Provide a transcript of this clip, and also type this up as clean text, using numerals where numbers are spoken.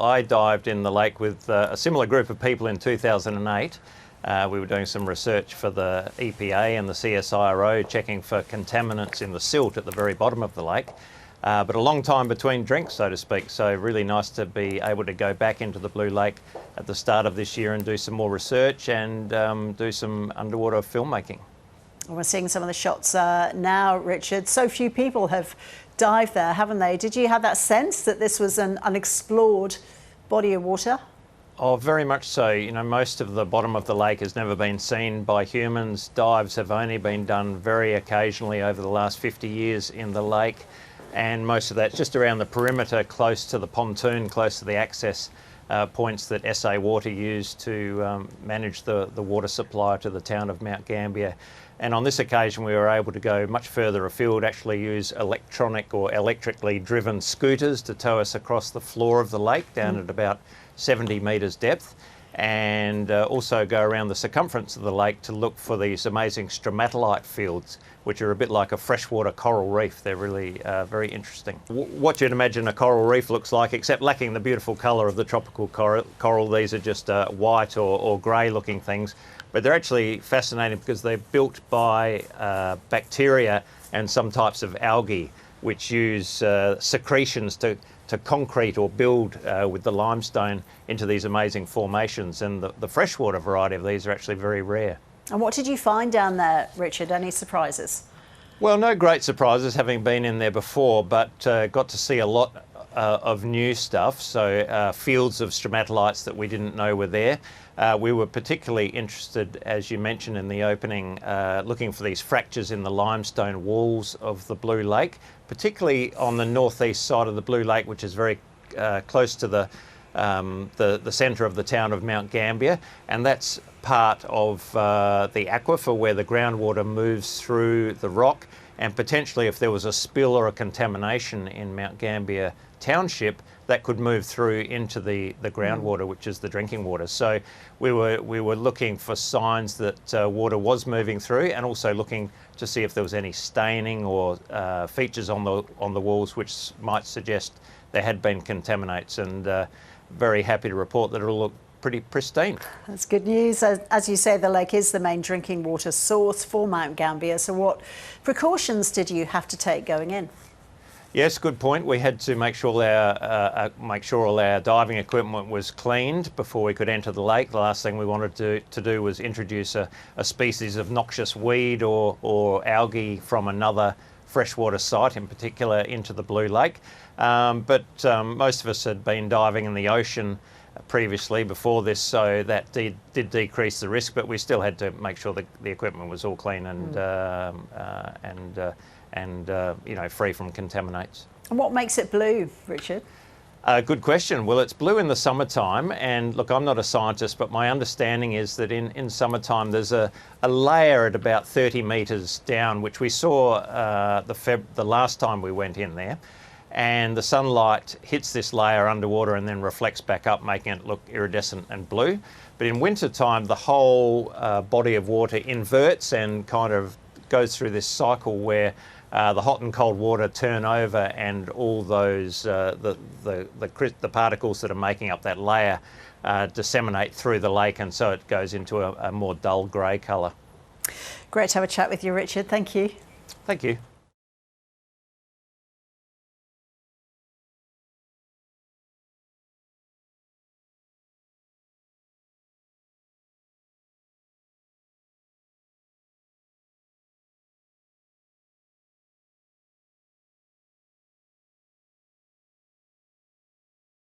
I dived in the lake with a similar group of people in 2008. We were doing some research for the EPA and the CSIRO, checking for contaminants in the silt at the very bottom of the lake. But a long time between drinks, so to speak, so really nice to be able to go back into the Blue Lake at the start of this year and do some more research and do some underwater filmmaking. We're seeing some of the shots now, Richard. So few people have dived there, haven't they? Did you have that sense that this was an unexplored body of water? Oh, very much so. You know, most of the bottom of the lake has never been seen by humans. Dives have only been done very occasionally over the last 50 years in the lake. And most of that's just around the perimeter, close to the pontoon, close to the access points that SA Water use to manage the water supply to the town of Mount Gambier. And on this occasion we were able to go much further afield, actually use electronic or electrically driven scooters to tow us across the floor of the lake down at about 70 metres depth, and also go around the circumference of the lake to look for these amazing stromatolite fields, which are a bit like a freshwater coral reef. They're really very interesting. What you'd imagine a coral reef looks like, except lacking the beautiful colour of the tropical coral. These are just white or grey looking things, but they're actually fascinating because they're built by bacteria and some types of algae, which use secretions to concrete or build with the limestone into these amazing formations. And the freshwater variety of these are actually very rare. And what did you find down there, Richard? Any surprises? Well, no great surprises, having been in there before, but got to see a lot of new stuff. So fields of stromatolites that we didn't know were there. We were particularly interested, as you mentioned in the opening, looking for these fractures in the limestone walls of the Blue Lake, particularly on the northeast side of the Blue Lake, which is very close to the centre of the town of Mount Gambier, and that's part of the aquifer where the groundwater moves through the rock, and potentially if there was a spill or a contamination in Mount Gambier township, that could move through into the groundwater, which is the drinking water. So we were looking for signs that water was moving through, and also looking to see if there was any staining or features on the walls which might suggest there had been contaminants, and very happy to report that it all looked pretty pristine. That's good news. As you say, the lake is the main drinking water source for Mount Gambier. So what precautions did you have to take going in? Yes, good point. We had to make sure all our diving equipment was cleaned before we could enter the lake. The last thing we wanted to do was introduce a species of noxious weed or algae from another freshwater site in particular into the Blue Lake. But most of us had been diving in the ocean previously before this, so that did decrease the risk, but we still had to make sure that the equipment was all clean and you know, free from contaminants. And what makes it blue, Richard? Good question. Well, it's blue in the summertime, and look, I'm not a scientist, but my understanding is that in summertime there's a layer at about 30 metres down, which we saw the last time we went in there, and the sunlight hits this layer underwater and then reflects back up, making it look iridescent and blue. But in winter time, the whole body of water inverts and kind of goes through this cycle where the hot and cold water turn over, and all those the particles that are making up that layer disseminate through the lake, and so it goes into a more dull grey colour. Great to have a chat with you, Richard. Thank you. Thank you.